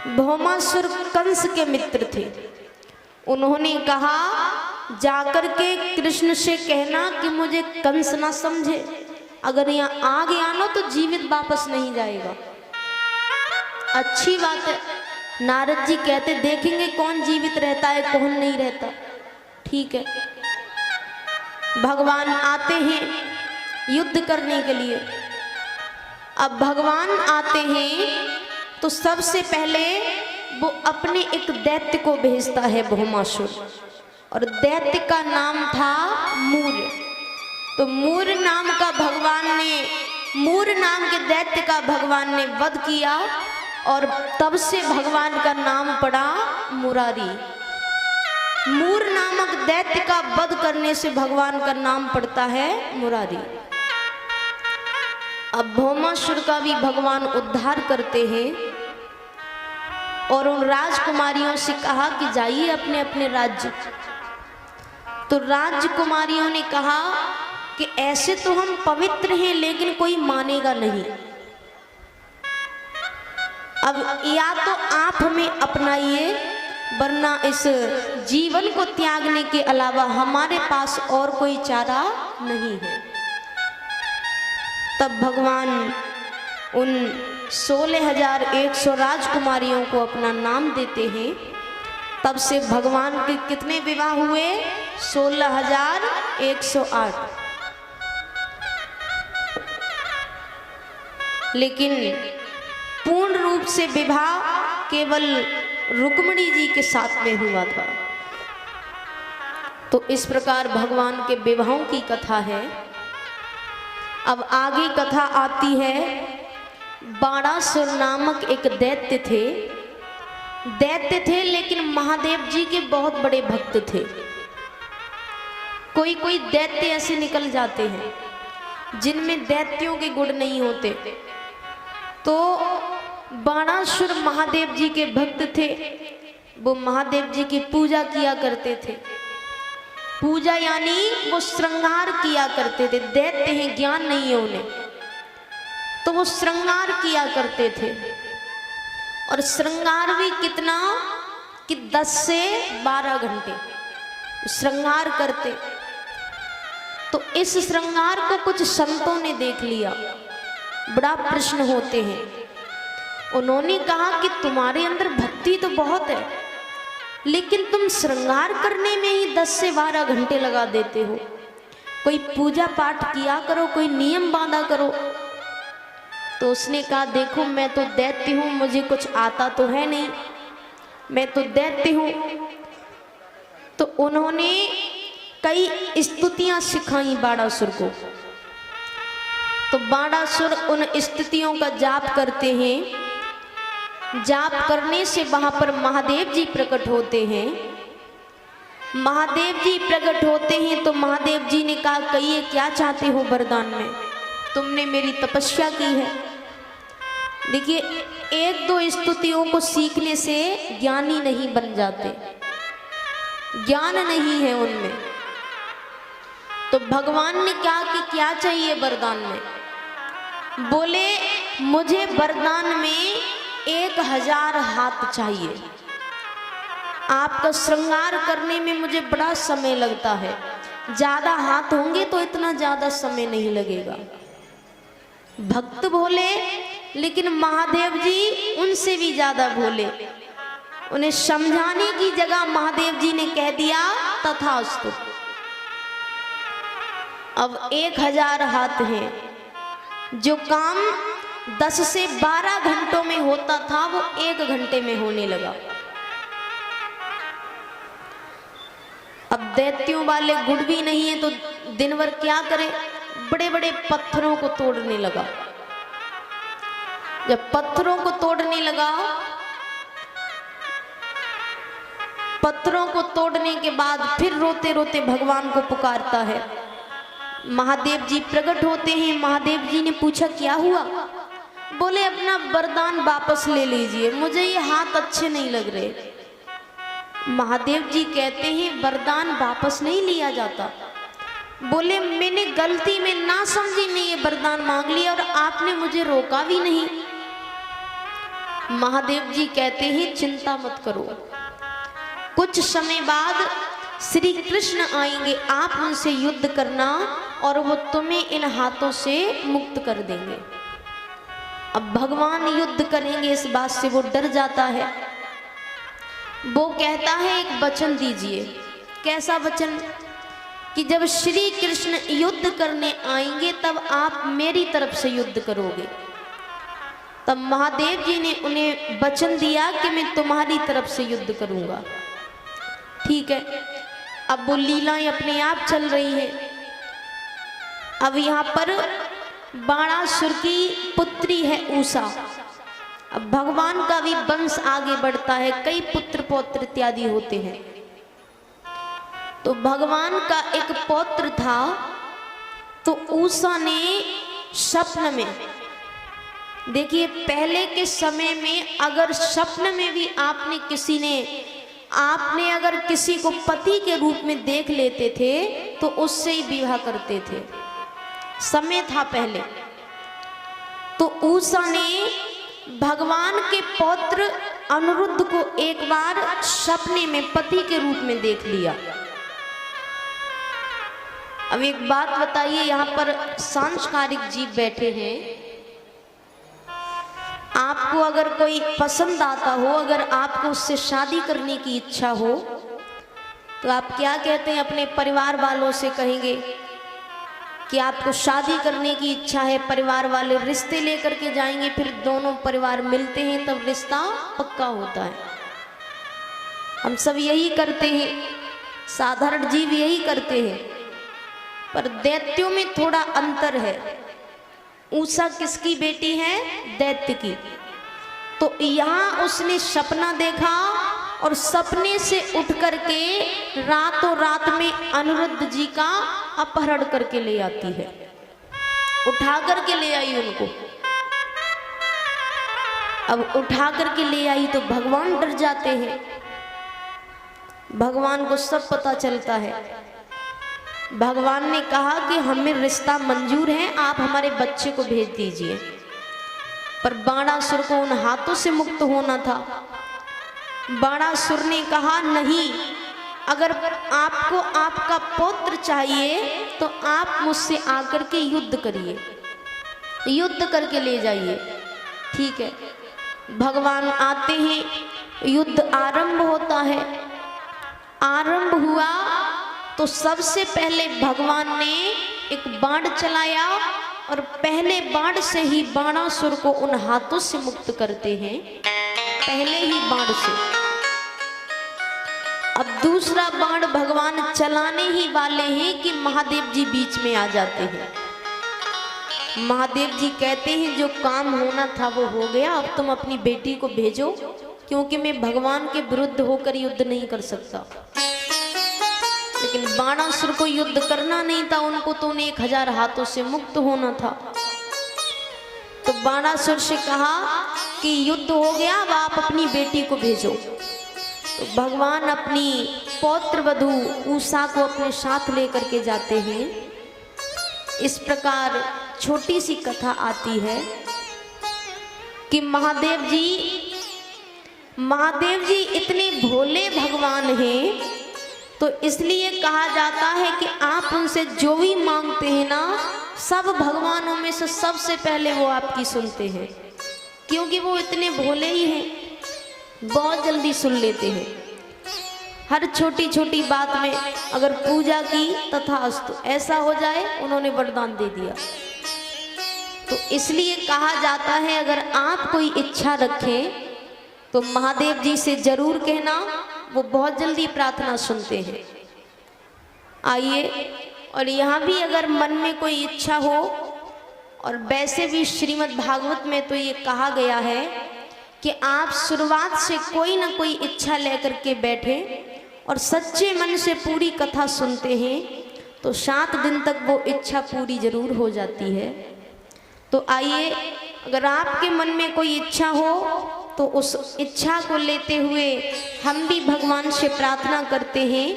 भौमासुर कंस के मित्र थे। उन्होंने कहा जाकर के कृष्ण से कहना कि मुझे कंस ना समझे, अगर यहाँ आ गया ना तो जीवित वापस नहीं जाएगा। अच्छी बात है। नारद जी कहते देखेंगे कौन जीवित रहता है कौन नहीं रहता। ठीक है, भगवान आते हैं युद्ध करने के लिए। अब भगवान आते हैं तो सबसे पहले वो अपने एक दैत्य को भेजता है भौमासुर, और दैत्य का नाम था मूर। तो मूर नाम के दैत्य का भगवान ने वध किया, और तब से भगवान का नाम पड़ा मुरारी। मूर नामक दैत्य का वध करने से भगवान का नाम पड़ता है मुरारी। अब भौमासुर का भी भगवान उद्धार करते हैं और उन राजकुमारियों से कहा कि जाइए अपने अपने राज्य। तो राजकुमारियों ने कहा कि ऐसे तो हम पवित्र हैं लेकिन कोई मानेगा नहीं। अब या तो आप हमें अपनाइए, वरना इस जीवन को त्यागने के अलावा हमारे पास और कोई चारा नहीं है। तब भगवान उन 16,100 राजकुमारियों को अपना नाम देते हैं। तब से भगवान के कितने विवाह हुए? 16,108। लेकिन पूर्ण रूप से विवाह केवल रुक्मिणी जी के साथ में हुआ था। तो इस प्रकार भगवान के विवाहों की कथा है। अब आगे कथा आती है। बाणासुर नामक एक दैत्य थे लेकिन महादेव जी के बहुत बड़े भक्त थे। कोई कोई दैत्य ऐसे निकल जाते हैं जिनमें दैत्यों के गुण नहीं होते। तो बाणासुर महादेव जी के भक्त थे। वो महादेव जी की पूजा किया करते थे। पूजा यानी वो श्रृंगार किया करते थे। दैत्य हैं, ज्ञान नहीं है उन्हें, तो वो श्रृंगार किया करते थे। और श्रृंगार भी कितना कि 10 से 12 घंटे श्रृंगार करते। तो इस श्रृंगार को कुछ संतों ने देख लिया। बड़ा प्रश्न होते हैं। उन्होंने कहा कि तुम्हारे अंदर भक्ति तो बहुत है, लेकिन तुम श्रृंगार करने में ही 10 से 12 घंटे लगा देते हो। कोई पूजा पाठ किया करो, कोई नियम बांधा करो। तो उसने कहा देखो मैं तो दैत्य हूँ, मुझे कुछ आता तो है नहीं, मैं तो दैत्य हूँ। तो उन्होंने कई स्तुतियाँ सिखाई बाणासुर को। तो बाणासुर उन स्तुतियों का जाप करते हैं। जाप करने से वहां पर महादेव जी प्रकट होते हैं। महादेव जी प्रकट होते हैं तो महादेव जी ने कहा कहिए क्या चाहते हो वरदान में, तुमने मेरी तपस्या की है। देखिए, एक दो स्तुतियों को सीखने से ज्ञानी नहीं बन जाते, ज्ञान नहीं है उनमें। तो भगवान ने कहा कि क्या चाहिए वरदान में? बोले मुझे वरदान में 1000 हाथ चाहिए। आपका श्रृंगार करने में मुझे बड़ा समय लगता है, ज्यादा हाथ होंगे तो इतना ज्यादा समय नहीं लगेगा। भक्त भोले, लेकिन महादेव जी उनसे भी ज्यादा भोले। उन्हें समझाने की जगह महादेव जी ने कह दिया तथास्तु। अब 1000 हाथ हैं। जो काम 10 से 12 घंटों में होता था वो 1 घंटे में होने लगा। अब दैत्यों वाले गुण भी नहीं है तो दिन भर क्या करे, बड़े बड़े पत्थरों को तोड़ने लगा। जब पत्थरों को तोड़ने लगा, पत्थरों को तोड़ने के बाद फिर रोते रोते भगवान को पुकारता है। महादेव जी प्रकट होते हैं। महादेव जी ने पूछा क्या हुआ? बोले अपना वरदान वापस ले लीजिए, मुझे ये हाथ अच्छे नहीं लग रहे। महादेव जी कहते हैं वरदान वापस नहीं लिया जाता। बोले मैंने गलती में ना समझी में ये वरदान मांग लिया और आपने मुझे रोका भी नहीं। महादेव जी कहते हैं चिंता मत करो, कुछ समय बाद श्री कृष्ण आएंगे, आप उनसे युद्ध करना और वो तुम्हें इन हाथों से मुक्त कर देंगे। अब भगवान युद्ध करेंगे इस बात से वो डर जाता है। वो कहता है एक वचन दीजिए। कैसा वचन? कि जब श्री कृष्ण युद्ध करने आएंगे तब आप मेरी तरफ से युद्ध करोगे। तब महादेव जी ने उन्हें वचन दिया कि मैं तुम्हारी तरफ से युद्ध करूंगा। ठीक है, अब वो लीलाएं अपने आप चल रही है। अब यहाँ पर बाणासुर की पुत्री है उषा। अब भगवान का भी वंश आगे बढ़ता है, कई पुत्र पौत्र इत्यादि होते हैं। तो भगवान का एक पौत्र था, तो उषा ने स्वप्न में, देखिए पहले के समय में अगर स्वप्न में भी आपने अगर किसी को पति के रूप में देख लेते थे तो उससे ही विवाह करते थे, समय था पहले। तो उषा ने भगवान के पौत्र अनिरुद्ध को एक बार सपने में पति के रूप में देख लिया। अब एक बात बताइए, यहाँ पर सांस्कारिक जीव बैठे हैं, आपको अगर कोई पसंद आता हो, अगर आपको उससे शादी करने की इच्छा हो, तो आप क्या कहते हैं? अपने परिवार वालों से कहेंगे कि आपको शादी करने की इच्छा है, परिवार वाले रिश्ते लेकर के जाएंगे, फिर दोनों परिवार मिलते हैं तब रिश्ता पक्का होता है। हम सब यही करते हैं, साधारण जीव यही करते हैं, पर दैत्यों में थोड़ा अंतर है। उषा किसकी बेटी है? दैत्य की। तो यहाँ उसने सपना देखा और सपने से उठ करके रातों रात में अनिरुद्ध जी का अपहरण करके ले आती है, उठा करके ले आई उनको। अब उठा करके ले आई तो भगवान डर जाते हैं, भगवान को सब पता चलता है। भगवान ने कहा कि हमें रिश्ता मंजूर है, आप हमारे बच्चे को भेज दीजिए। पर बाणासुर को उन हाथों से मुक्त होना था। बाणासुर ने कहा नहीं, अगर आपको आपका पौत्र चाहिए तो आप मुझसे आकर के युद्ध करिए, युद्ध करके ले जाइए। ठीक है, भगवान आते हैं, युद्ध आरंभ होता है। आरंभ हुआ तो सबसे पहले भगवान ने एक बाण चलाया और पहले बाण से ही बाणासुर को उन हाथों से मुक्त करते हैं, पहले ही बाण से। अब दूसरा बाण भगवान चलाने ही वाले हैं कि महादेव जी बीच में आ जाते हैं। महादेव जी कहते हैं जो काम होना था वो हो गया, अब तुम अपनी बेटी को भेजो, क्योंकि मैं भगवान के विरुद्ध होकर युद्ध नहीं कर सकता। लेकिन बाणासुर को युद्ध करना नहीं था, उनको तो उन्हें 1000 हाथों से मुक्त होना था। तो बाणासुर से कहा कि युद्ध हो गया, अब आप अपनी बेटी को भेजो। तो भगवान अपनी पौत्र वधू उषा को अपने साथ लेकर के जाते हैं। इस प्रकार छोटी सी कथा आती है कि महादेव जी इतने भोले भगवान हैं, तो इसलिए कहा जाता है कि आप उनसे जो भी मांगते हैं ना, सब भगवानों में से सबसे पहले वो आपकी सुनते हैं, क्योंकि वो इतने भोले ही हैं, बहुत जल्दी सुन लेते हैं। हर छोटी छोटी बात में अगर पूजा की तथास्तु, ऐसा हो जाए, उन्होंने वरदान दे दिया। तो इसलिए कहा जाता है अगर आप कोई इच्छा रखें तो महादेव जी से जरूर कहना, वो बहुत जल्दी प्रार्थना सुनते हैं। आइए, और यहाँ भी अगर मन में कोई इच्छा हो, और वैसे भी श्रीमद् भागवत में तो ये कहा गया है कि आप शुरुआत से कोई ना कोई इच्छा लेकर के बैठे और सच्चे मन से पूरी कथा सुनते हैं तो 7 दिन तक वो इच्छा पूरी जरूर हो जाती है। तो आइए, अगर आपके मन में कोई इच्छा हो तो उस इच्छा को लेते हुए हम भी भगवान से प्रार्थना करते हैं